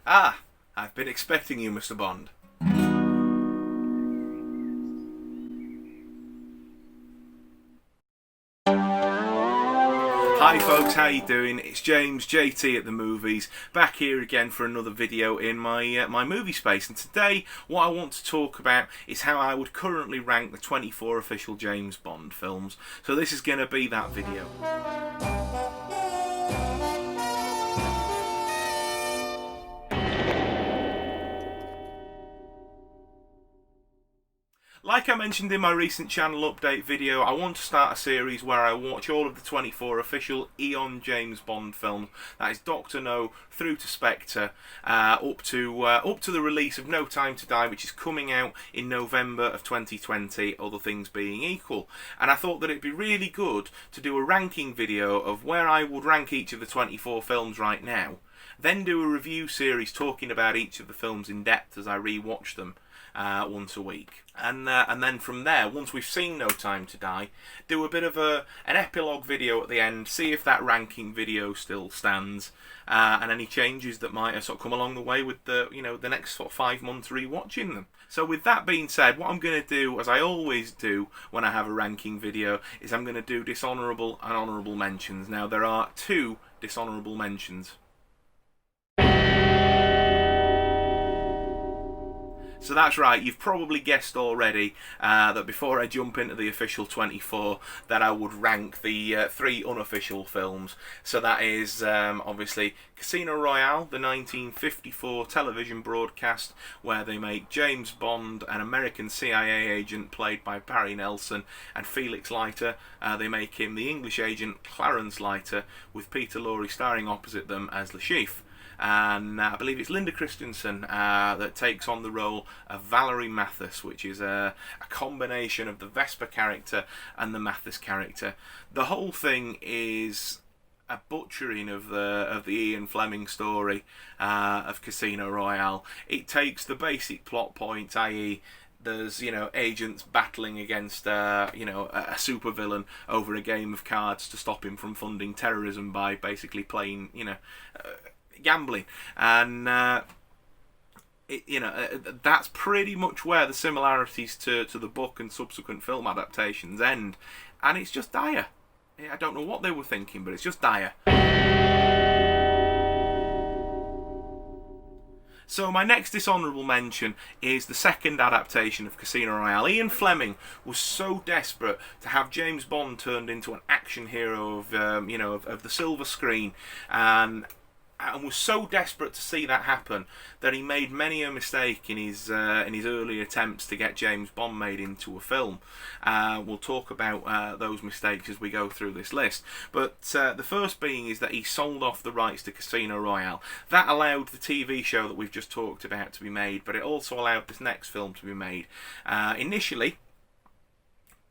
Ah, I've been expecting you, Mr. Bond. Hi folks, how you doing? It's James, JT at the movies, back here again for another video in my movie space. And today, what I want to talk about is how I would currently rank the 24 official James Bond films. So this is going to be that video. Like I mentioned in my recent channel update video, I want to start a series where I watch all of the 24 official EON James Bond films. That is Doctor No through to Spectre, up to the release of No Time to Die, which is coming out in November of 2020, other things being equal. And I thought that it'd be really good to do a ranking video of where I would rank each of the 24 films right now, then do a review series talking about each of the films in depth as I re-watch them once a week, and then from there, once we've seen No Time to Die, do a bit of an epilogue video at the end, see if that ranking video still stands, and any changes that might have sort of come along the way with the the next sort of 5 months rewatching them. So with that being said, what I'm going to do, as I always do when I have a ranking video, is I'm going to do dishonourable and honourable mentions. Now there are 2 dishonourable mentions. So that's right, you've probably guessed already that before I jump into the official 24, that I would rank the 3 unofficial films. So that is obviously Casino Royale, the 1954 television broadcast where they make James Bond, an American CIA agent played by Barry Nelson, and Felix Leiter. They make him the English agent Clarence Leiter, with Peter Lorre starring opposite them as Le Chiffre. And I believe it's Linda Christensen that takes on the role of Valerie Mathis, which is a combination of the Vesper character and the Mathis character. The whole thing is a butchering of the Ian Fleming story of Casino Royale. It takes the basic plot points, i.e., there's agents battling against a supervillain over a game of cards to stop him from funding terrorism by basically playing gambling, and that's pretty much where the similarities to the book and subsequent film adaptations end, and it's just dire. I don't know what they were thinking, but it's just dire. So my next dishonourable mention is the second adaptation of Casino Royale. Ian Fleming was so desperate to have James Bond turned into an action hero of of the silver screen, and was so desperate to see that happen that he made many a mistake in his early attempts to get James Bond made into a film. We'll talk about those mistakes as we go through this list. But the first being is that he sold off the rights to Casino Royale. That allowed the TV show that we've just talked about to be made, but it also allowed this next film to be made. Initially,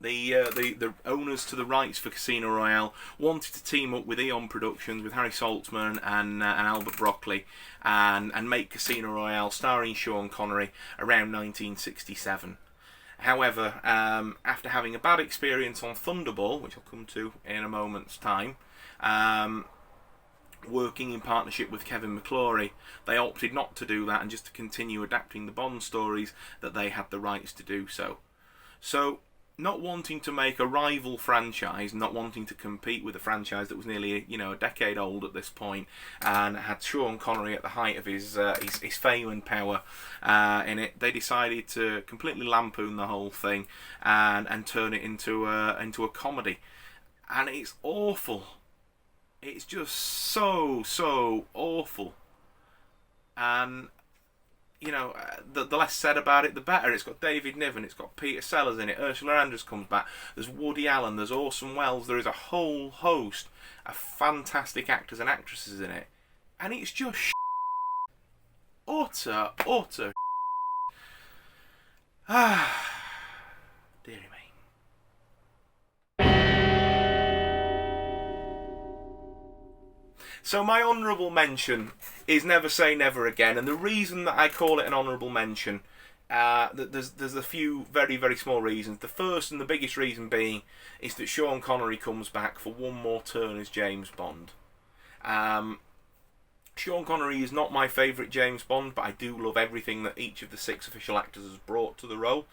the owners to the rights for Casino Royale wanted to team up with EON Productions, with Harry Saltzman and Albert Broccoli, and make Casino Royale starring Sean Connery around 1967. However, after having a bad experience on Thunderball, which I'll come to in a moment's time, working in partnership with Kevin McClory, they opted not to do that and just to continue adapting the Bond stories that they had the rights to do so. So, not wanting to make a rival franchise, not wanting to compete with a franchise that was nearly a decade old at this point, and had Sean Connery at the height of his fame and power in it, they decided to completely lampoon the whole thing and turn it into a comedy, and it's awful. It's just so awful, and the less said about it, the better. It's got David Niven, it's got Peter Sellers in it, Ursula Andress comes back, there's Woody Allen, there's Orson Welles, there is a whole host of fantastic actors and actresses in it, and it's just utter dearie me. So my honourable mention is Never Say Never Again, and the reason that I call it an honourable mention, there's a few very, very small reasons. The first and the biggest reason being is that Sean Connery comes back for one more turn as James Bond. Sean Connery is not my favourite James Bond, but I do love everything that each of the 6 official actors has brought to the role.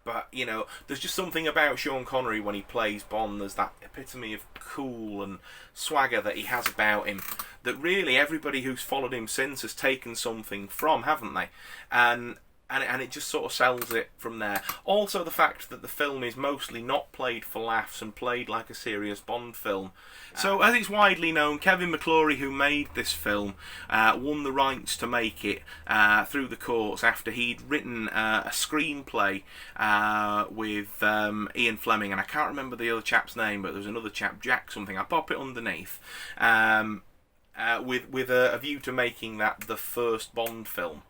But, you know, there's just something about Sean Connery when he plays Bond. There's that epitome of cool and swagger that he has about him that really everybody who's followed him since has taken something from, haven't they? And it just sort of sells it from there. Also, the fact that the film is mostly not played for laughs and played like a serious Bond film. So, as it's widely known, Kevin McClory, who made this film, won the rights to make it through the courts after he'd written a screenplay with Ian Fleming, and I can't remember the other chap's name, but there was another chap, Jack something. I'll pop it underneath. With a view to making that the first Bond film.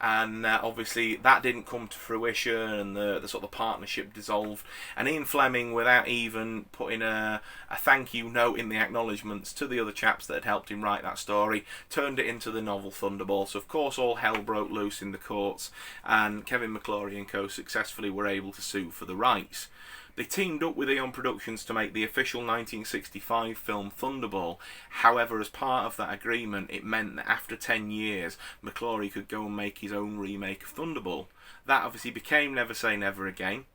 And obviously that didn't come to fruition, and the sort of partnership dissolved. And Ian Fleming, without even putting a thank you note in the acknowledgements to the other chaps that had helped him write that story, turned it into the novel Thunderball. So of course all hell broke loose in the courts, and Kevin McClory and co successfully were able to sue for the rights. They teamed up with EON Productions to make the official 1965 film Thunderball. However, as part of that agreement, it meant that after 10 years, McClory could go and make his own remake of Thunderball. That obviously became Never Say Never Again.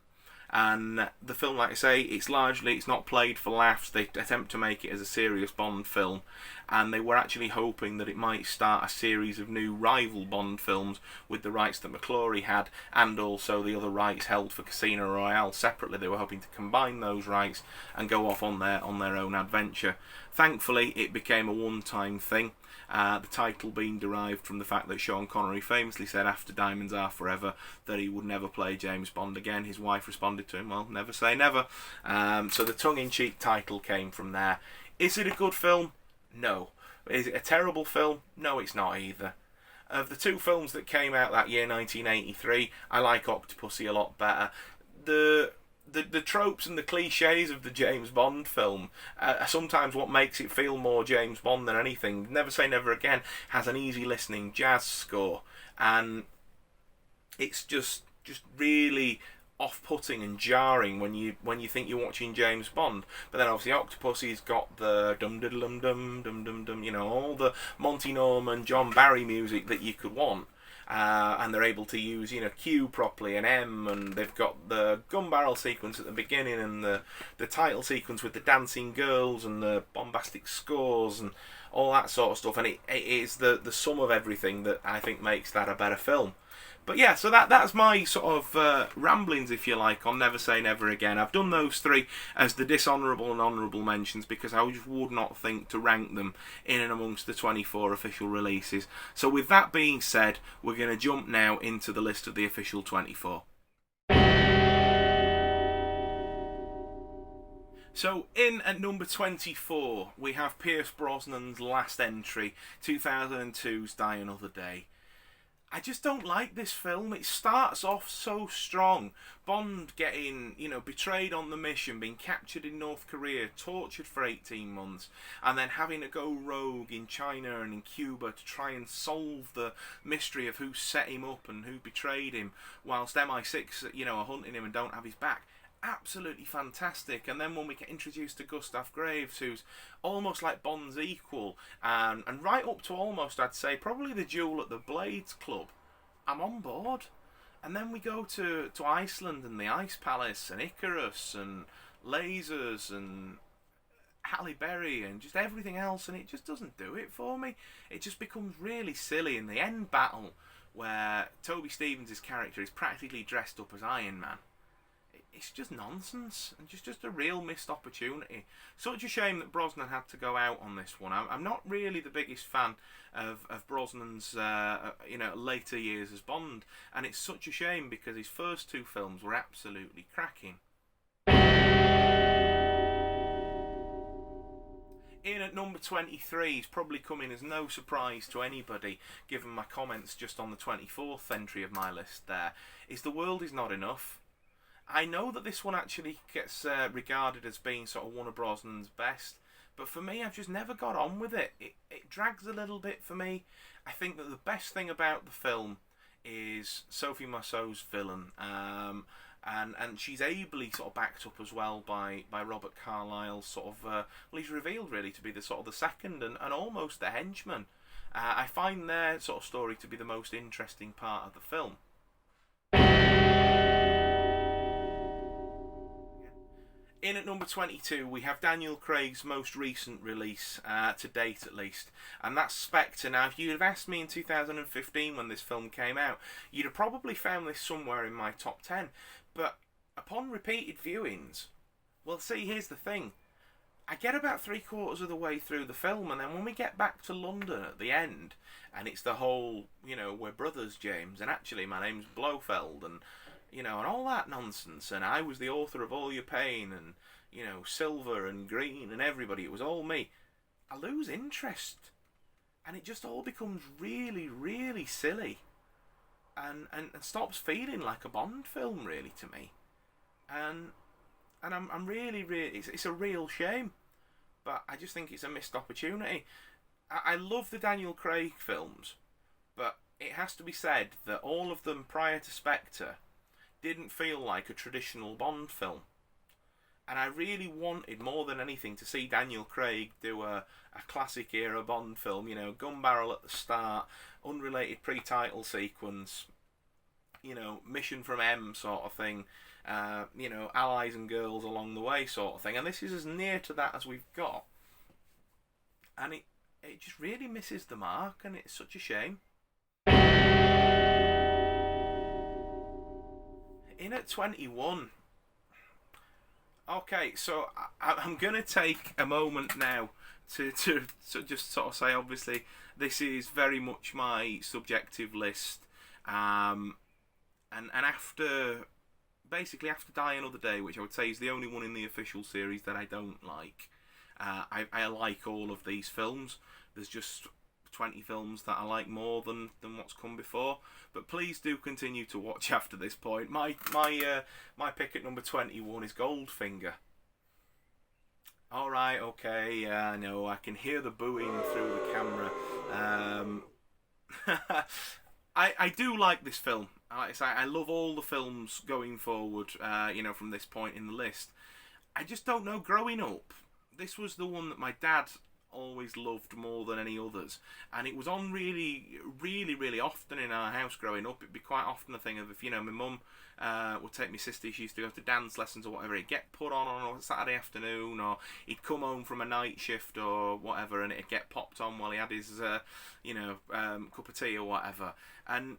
And the film, like I say, it's not played for laughs. They attempt to make it as a serious Bond film, and they were actually hoping that it might start a series of new rival Bond films with the rights that McClory had, and also the other rights held for Casino Royale separately. They were hoping to combine those rights and go off on their own adventure. Thankfully, it became a one-time thing. The title being derived from the fact that Sean Connery famously said after Diamonds Are Forever that he would never play James Bond again. His wife responded to him, well, never say never. So the tongue-in-cheek title came from there. Is it a good film? No. Is it a terrible film? No, it's not either. Of the 2 films that came out that year, 1983, I like Octopussy a lot better. The tropes and the cliches of the James Bond film are sometimes what makes it feel more James Bond than anything. Never Say Never Again has an easy listening jazz score, and it's just really off-putting and jarring when you think you're watching James Bond. But then obviously Octopussy's got the dum dum dum dum dum dum dum, you know, all the Monty Norman, John Barry music that you could want. And they're able to use, you know, Q properly and M, and they've got the gun barrel sequence at the beginning and the title sequence with the dancing girls and the bombastic scores and all that sort of stuff. And it is the sum of everything that I think makes that a better film. But yeah, so that's my sort of ramblings, if you like, on Never Say Never Again. I've done those 3 as the dishonourable and honourable mentions because I just would not think to rank them in and amongst the 24 official releases. So with that being said, we're going to jump now into the list of the official 24. So in at number 24, we have Pierce Brosnan's last entry, 2002's Die Another Day. I just don't like this film. It starts off so strong. Bond getting, you know, betrayed on the mission, being captured in North Korea, tortured for 18 months, and then having to go rogue in China and in Cuba to try and solve the mystery of who set him up and who betrayed him, whilst MI6, you know, are hunting him and don't have his back. Absolutely fantastic. And then when we get introduced to Gustav Graves, who's almost like Bond's equal, and right up to almost, I'd say, probably the duel at the Blades Club, I'm on board. And then we go to Iceland and the Ice Palace and Icarus and lasers and Halle Berry and just everything else, and it just doesn't do it for me. It just becomes really silly in the end battle where Toby Stevens' character is practically dressed up as Iron Man. It's just nonsense and just a real missed opportunity. Such a shame that Brosnan had to go out on this one. I'm not really the biggest fan of Brosnan's later years as Bond, and it's such a shame because his first 2 films were absolutely cracking. In at number 23, he's probably coming as no surprise to anybody, given my comments just on the 24th entry of my list there, is The World Is Not Enough. I know that this one actually gets regarded as being sort of one of Brosnan's best, but for me, I've just never got on with it. It drags a little bit for me. I think that the best thing about the film is Sophie Marceau's villain. and she's ably sort of backed up as well by Robert Carlyle's sort of well, he's revealed really to be the sort of the second and almost the henchman. I find their sort of story to be the most interesting part of the film. In at number 22, we have Daniel Craig's most recent release, to date at least, and that's Spectre. Now, if you'd have asked me in 2015 when this film came out, you'd have probably found this somewhere in my top 10, but upon repeated viewings, well, see, here's the thing. I get about 3/4 of the way through the film, and then when we get back to London at the end, and it's the whole, we're brothers, James, and actually my name's Blofeld, and and all that nonsense, and I was the author of all your pain, and Silver and Green and everybody, it was all me. I lose interest, and it just all becomes really, really silly, and stops feeling like a Bond film really to me, and I'm really, it's a real shame, but I just think it's a missed opportunity. I love the Daniel Craig films, but it has to be said that all of them prior to Spectre didn't feel like a traditional Bond film. And I really wanted, more than anything, to see Daniel Craig do a classic era Bond film, gun barrel at the start, unrelated pre-title sequence, mission from M sort of thing, allies and girls along the way sort of thing. And this is as near to that as we've got. And it just really misses the mark, and it's such a shame. In at 21. Okay, so I'm going to take a moment now to just sort of say, obviously, this is very much my subjective list. And after Die Another Day, which I would say is the only one in the official series that I don't like, I like all of these films. There's just 20 films that I like more than what's come before, but please do continue to watch after this point. My pick at number 21 is Goldfinger. Alright, okay, I know, I can hear the booing through the camera. I do like this film. Like I say, I love all the films going forward, from this point in the list. I just don't know, growing up, this was the one that my dad always loved more than any others, and it was on really, really, really often in our house growing up. It'd be quite often a thing of, if my mum would take my sister, she used to go to dance lessons or whatever, it'd get put on a Saturday afternoon, or he'd come home from a night shift or whatever, and it'd get popped on while he had his cup of tea or whatever. And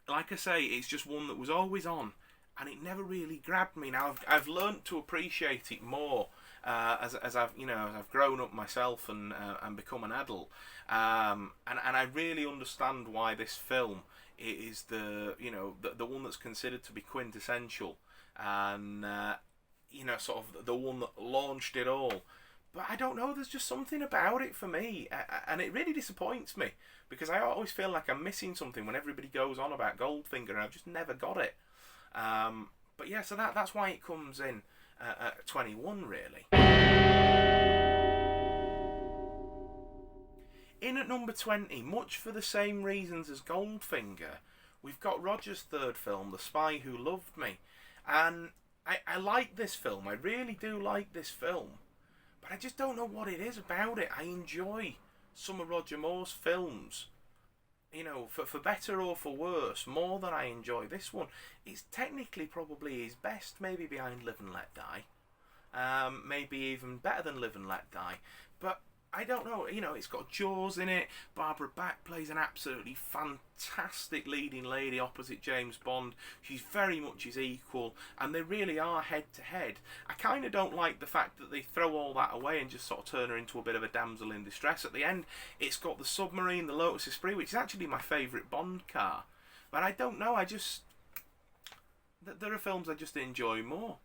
like I say, it's just one that was always on, and it never really grabbed me. Now I've learnt to appreciate it more as I've grown up myself and become an adult, and I really understand why this film is the one that's considered to be quintessential, and sort of the one that launched it all. But I don't know, there's just something about it for me, and it really disappoints me, because I always feel like I'm missing something when everybody goes on about Goldfinger, and I've just never got it. But yeah, so that's why it comes in at 21, really. In at number 20, much for the same reasons as Goldfinger, we've got Roger's third film, The Spy Who Loved Me. And I like this film, I really do like this film, but I just don't know what it is about it. I enjoy some of Roger Moore's films, for better or for worse, more than I enjoy this one. It's technically probably his best, maybe behind Live and Let Die. Maybe even better than Live and Let Die. But I don't know, it's got Jaws in it. Barbara Bach plays an absolutely fantastic leading lady opposite James Bond. She's very much his equal, and they really are head to head. I kind of don't like the fact that they throw all that away and just sort of turn her into a bit of a damsel in distress. At the end, it's got the submarine, the Lotus Esprit, which is actually my favourite Bond car. But I don't know, there are films I just enjoy more.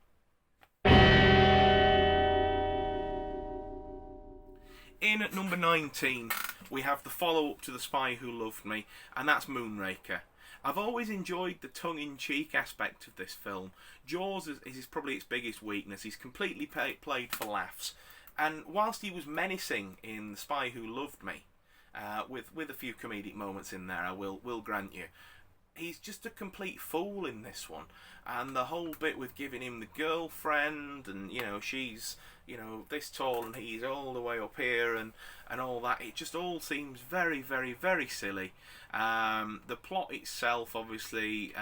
In at number 19, we have the follow-up to The Spy Who Loved Me, and that's Moonraker. I've always enjoyed the tongue-in-cheek aspect of this film. Jaws is probably its biggest weakness. He's completely played for laughs. And whilst he was menacing in The Spy Who Loved Me, with a few comedic moments in there, I will grant you, he's just a complete fool in this one. And the whole bit with giving him the girlfriend, and she's this tall and he's all the way up here, and all that, it just all seems very, very, very silly. The plot itself, obviously,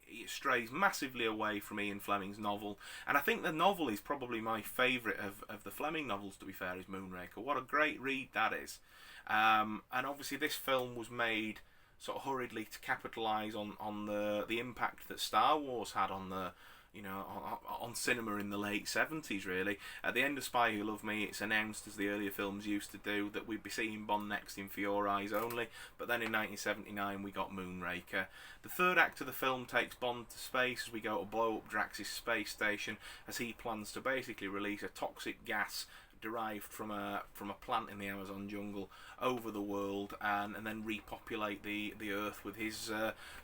it strays massively away from Ian Fleming's novel, and I think the novel is probably my favourite of the Fleming novels, to be fair, is Moonraker. What a great read that is. And obviously this film was made sort of hurriedly to capitalise on the impact that Star Wars had on the on cinema in the late 70s, really. At the end of Spy Who Loved Me, it's announced, as the earlier films used to do, that we'd be seeing Bond next in For Your Eyes Only, but then in 1979 we got Moonraker. The third act of the film takes Bond to space as we go to blow up Drax's space station, as he plans to basically release a toxic gas derived from a plant in the Amazon jungle over the world, and then repopulate the Earth with his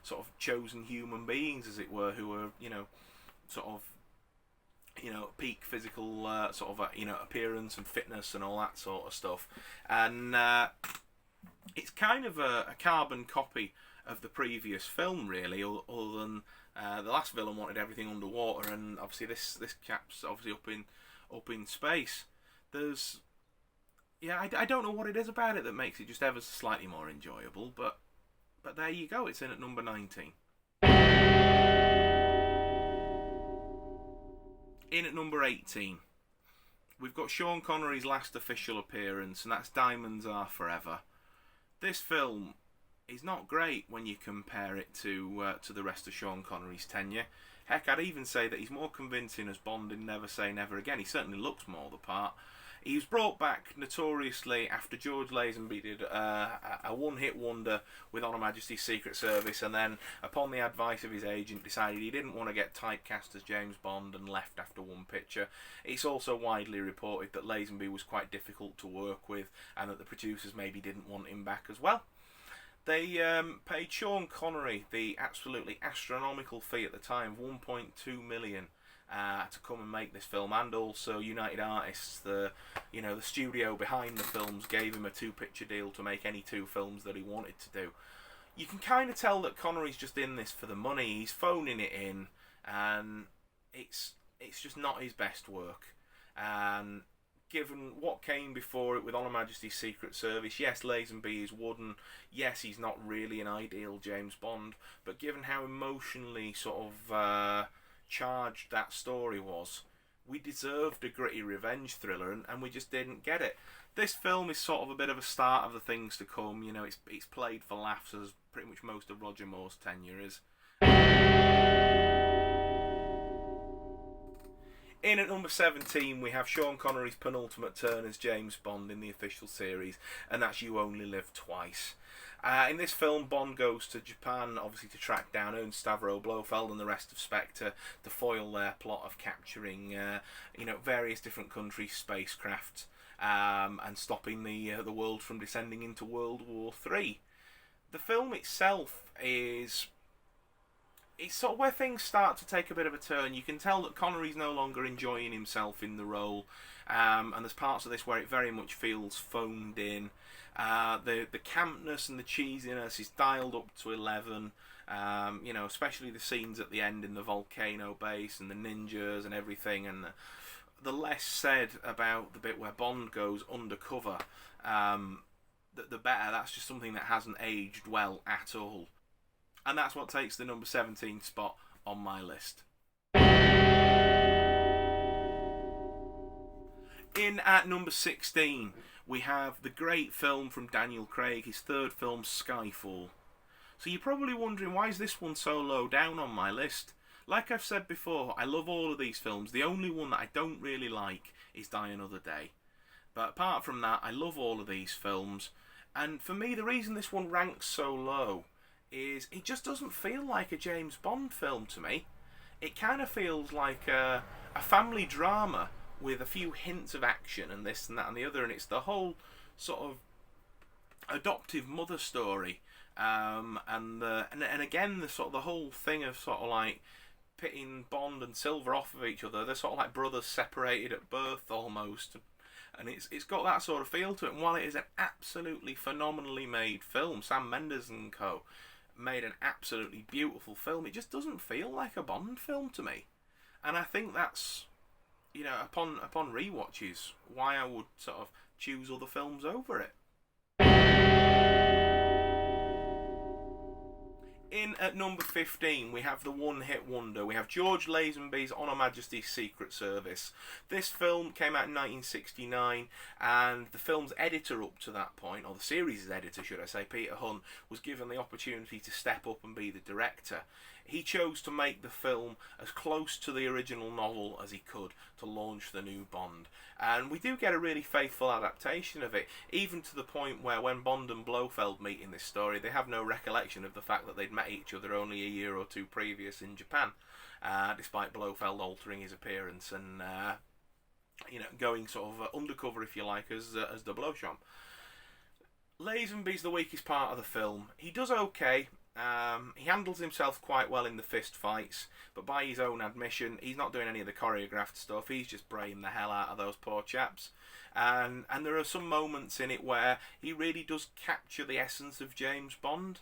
sort of chosen human beings, as it were, who are sort of peak physical sort of appearance and fitness and all that sort of stuff. And it's kind of a carbon copy of the previous film, really, other than the last villain wanted everything underwater, and obviously this chap's obviously up in space. There's I don't know what it is about it that makes it just ever slightly more enjoyable, but there you go, it's in at number 19. In at number 18, we've got Sean Connery's last official appearance, and that's Diamonds Are Forever. This film is not great when you compare it to the rest of Sean Connery's tenure. Heck, I'd even say that he's more convincing as Bond in Never Say Never Again. He certainly looks more the part. He was brought back notoriously after George Lazenby did a one-hit wonder with On Her Majesty's Secret Service, and then, upon the advice of his agent, decided he didn't want to get typecast as James Bond and left after one picture. It's also widely reported that Lazenby was quite difficult to work with, and that the producers maybe didn't want him back as well. They paid Sean Connery the absolutely astronomical fee at the time of $1.2 million to come and make this film, and also United Artists, the studio behind the films, gave him a 2-picture deal to make any 2 films that he wanted to do. You can kind of tell that Connery's just in this for the money. He's phoning it in, and it's just not his best work. And given what came before it with On Her Majesty's Secret Service, yes, Lazenby is wooden, yes, he's not really an ideal James Bond, but given how emotionally sort of charged that story was, we deserved a gritty revenge thriller, and we just didn't get it. This film is sort of a bit of a start of the things to come. It's played for laughs, as pretty much most of Roger Moore's tenure is. In at number 17, we have Sean Connery's penultimate turn as James Bond in the official series, and that's You Only Live Twice. In this film, Bond goes to Japan, obviously, to track down Ernst Stavro Blofeld and the rest of Spectre to foil their plot of capturing, various different countries' spacecraft, and stopping the world from descending into World War III. The film itself it's sort of where things start to take a bit of a turn. You can tell that Connery's no longer enjoying himself in the role, and there's parts of this where it very much feels phoned in. The campness and the cheesiness is dialed up to 11. Especially the scenes at the end in the volcano base and the ninjas and everything, and the less said about the bit where Bond goes undercover, the better. That's just something that hasn't aged well at all. And that's what takes the number 17 spot on my list. In at number 16, we have the great film from Daniel Craig, his third film, Skyfall. So you're probably wondering, why is this one so low down on my list? Like I've said before, I love all of these films. The only one that I don't really like is Die Another Day. But apart from that, I love all of these films. And for me, the reason this one ranks so low is it just doesn't feel like a James Bond film to me. It kind of feels like a family drama with a few hints of action and this and that and the other, and it's the whole sort of adoptive mother story, and again the sort of the whole thing of sort of like pitting Bond and Silver off of each other. They're sort of like brothers separated at birth almost, and it's got that sort of feel to it. And while it is an absolutely phenomenally made film, Sam Mendes and co, made an absolutely beautiful film. It just doesn't feel like a Bond film to me, and I think that's, upon rewatches, why I would sort of choose other films over it. In at number 15, we have the one-hit wonder. We have George Lazenby's On Her Majesty's Secret Service. This film came out in 1969, and the film's editor up to that point, or the series' editor, should I say, Peter Hunt, was given the opportunity to step up and be the director. He chose to make the film as close to the original novel as he could to launch the new Bond. And we do get a really faithful adaptation of it, even to the point where when Bond and Blofeld meet in this story, they have no recollection of the fact that they'd met each other only a year or two previous in Japan, despite Blofeld altering his appearance and going sort of undercover, if you like, as the Blowsham. Lazenby's the weakest part of the film. He does okay. He handles himself quite well in the fist fights, but by his own admission, he's not doing any of the choreographed stuff. He's just braying the hell out of those poor chaps. And there are some moments in it where he really does capture the essence of James Bond.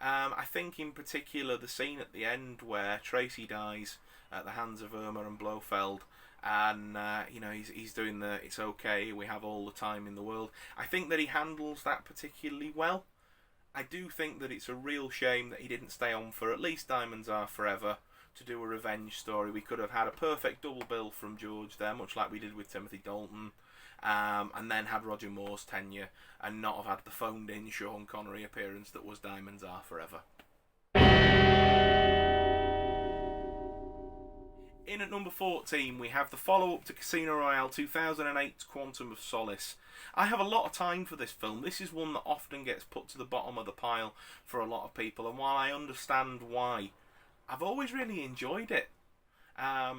I think in particular the scene at the end where Tracy dies at the hands of Irma and Blofeld, and he's doing the "it's okay, we have all the time in the world." I think that he handles that particularly well. I do think that it's a real shame that he didn't stay on for at least Diamonds Are Forever to do a revenge story. We could have had a perfect double bill from George there, much like we did with Timothy Dalton, and then had Roger Moore's tenure and not have had the phoned-in Sean Connery appearance that was Diamonds Are Forever. In at number 14, we have the follow-up to Casino Royale 2008's Quantum of Solace. I have a lot of time for this film. This is one that often gets put to the bottom of the pile for a lot of people, and while I understand why, I've always really enjoyed it. Are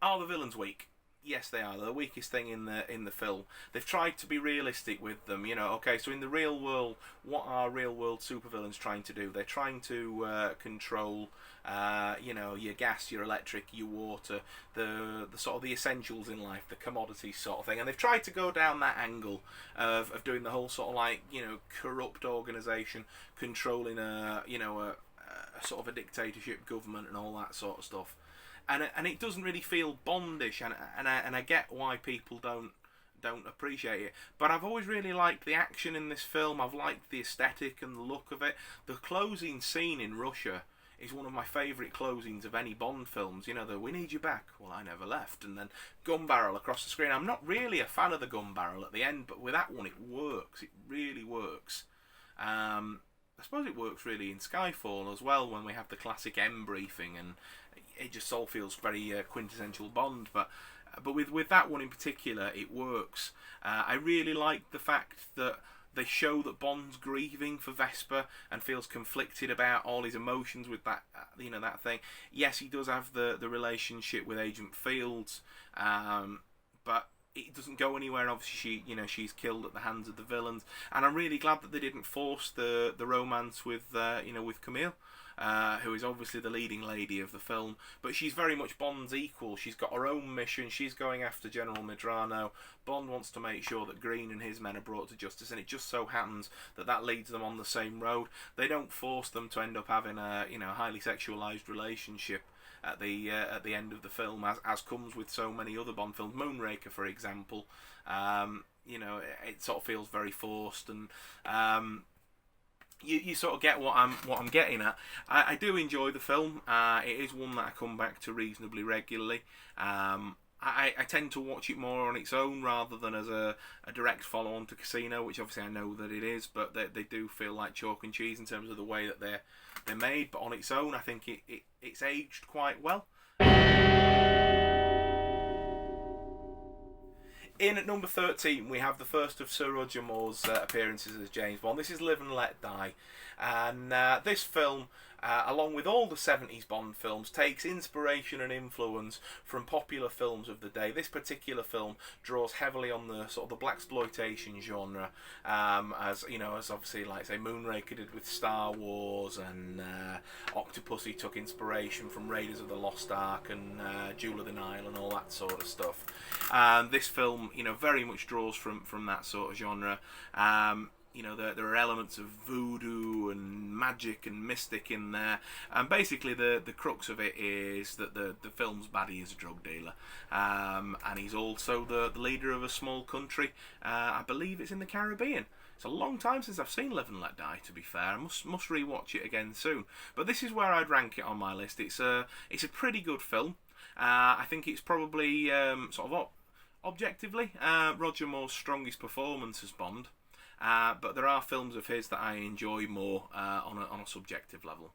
the villains weak? Yes, they are. They're the weakest thing in the film. They've tried to be realistic with them. Okay, so in the real world, what are real world supervillains trying to do? They're trying to control, your gas, your electric, your water, the sort of the essentials in life, the commodities sort of thing. And they've tried to go down that angle of doing the whole sort of corrupt organisation controlling a sort of a dictatorship government and all that sort of stuff. And it doesn't really feel Bondish, and I get why people don't appreciate it. But I've always really liked the action in this film. I've liked the aesthetic and the look of it. The closing scene in Russia is one of my favourite closings of any Bond films. The "we need you back, well I never left," and then gun barrel across the screen. I'm not really a fan of the gun barrel at the end, but with that one it works. It really works. I suppose it works really in Skyfall as well, when we have the classic M briefing, and it just all feels very quintessential Bond. But with that one in particular, it works. I really like the fact that they show that Bond's grieving for Vesper and feels conflicted about all his emotions with that, that thing. Yes, he does have the relationship with Agent Fields, but it doesn't go anywhere. Obviously, she's killed at the hands of the villains, and I'm really glad that they didn't force the romance with Camille, who is obviously the leading lady of the film, but she's very much Bond's equal. She's got her own mission. She's going after General Medrano. Bond wants to make sure that Green and his men are brought to justice, and it just so happens that leads them on the same road. They don't force them to end up having a highly sexualized relationship at the end of the film, as comes with so many other Bond films. Moonraker, for example, it sort of feels very forced, and you sort of get what I'm getting at. I do enjoy the film. It is one that I come back to reasonably regularly. I tend to watch it more on its own rather than as a direct follow-on to Casino, which obviously I know that it is, but they do feel like chalk and cheese in terms of the way that they're made. But on its own, I think it's aged quite well. In at number 13, we have the first of Sir Roger Moore's appearances as James Bond. This is Live and Let Die. And this film, along with all the 70s Bond films, takes inspiration and influence from popular films of the day. This particular film draws heavily on the sort of the blaxploitation genre, as obviously, like say, Moonraker did with Star Wars, and Octopussy took inspiration from Raiders of the Lost Ark and Jewel of the Nile and all that sort of stuff. This film, very much draws from that sort of genre. there are elements of voodoo and magic and mystic in there, and basically the crux of it is that the film's baddie is a drug dealer, and he's also the leader of a small country. I believe it's in the Caribbean. It's a long time since I've seen Live and Let Die, to be fair. I must rewatch it again soon. But this is where I'd rank it on my list. It's a pretty good film. I think it's probably objectively Roger Moore's strongest performance as Bond. But there are films of his that I enjoy more on a subjective level.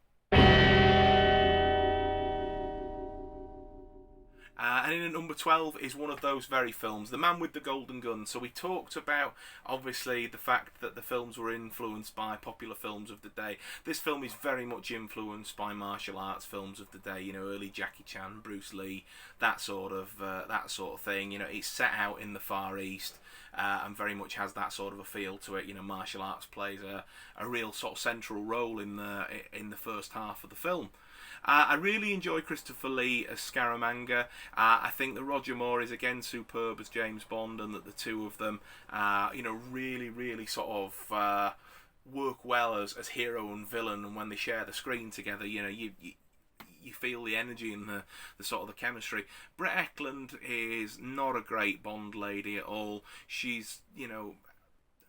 And in at number 12 is one of those very films, The Man with the Golden Gun. So we talked about, obviously, the fact that the films were influenced by popular films of the day. This film is very much influenced by martial arts films of the day, early Jackie Chan, Bruce Lee, that sort of thing. It's set out in the Far East, and very much has that sort of a feel to it. Martial arts plays a real sort of central role in the first half of the film. I really enjoy Christopher Lee as Scaramanga. I think that Roger Moore is again superb as James Bond, and that the two of them, really sort of work well as hero and villain. And when they share the screen together, you feel the energy and the sort of the chemistry. Brett Eklund is not a great Bond lady at all. She's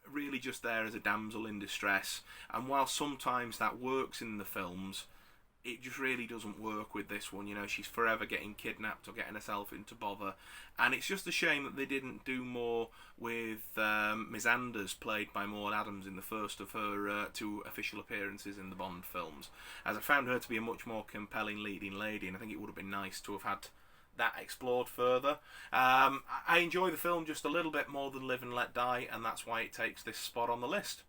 really just there as a damsel in distress, and while sometimes that works in the films, it just really doesn't work with this one. She's forever getting kidnapped or getting herself into bother, and it's just a shame that they didn't do more with Ms. Anders, played by Maud Adams, in the first of her two official appearances in the Bond films, as I found her to be a much more compelling leading lady, and I think it would have been nice to have had that explored further. I enjoy the film just a little bit more than Live and Let Die, and that's why it takes this spot on the list.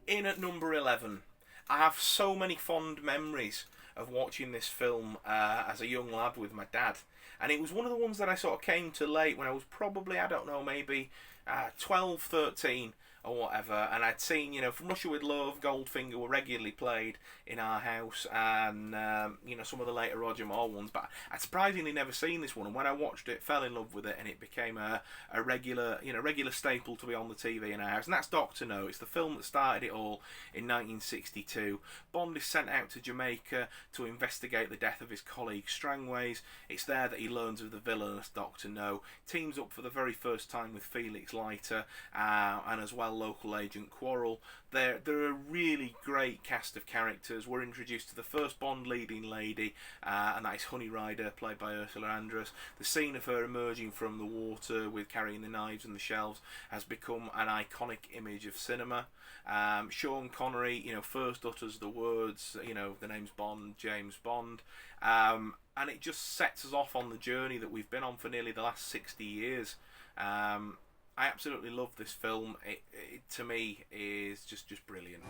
In at number 11, I have so many fond memories of watching this film as a young lad with my dad, and it was one of the ones that I sort of came to late when I was probably, I don't know, maybe 12, 13 or whatever, and I'd seen, From Russia with Love, Goldfinger were regularly played in our house, and some of the later Roger Moore ones, but I'd surprisingly never seen this one, and when I watched it, fell in love with it, and it became a regular staple to be on the TV in our house, and that's Dr. No. It's the film that started it all in 1962. Bond is sent out to Jamaica to investigate the death of his colleague Strangways. It's there that he learns of the villainous Dr. No, teams up for the very first time with Felix Leiter, and as well local agent Quarrel. They're a really great cast of characters. We're introduced to the first Bond leading lady, and that is Honey Rider, played by Ursula Andress. The scene of her emerging from the water with carrying the knives and the shelves has become an iconic image of cinema. Sean Connery, first utters the words, the name's Bond, James Bond, and it just sets us off on the journey that we've been on for nearly the last 60 years. I absolutely love this film. It to me is just brilliant.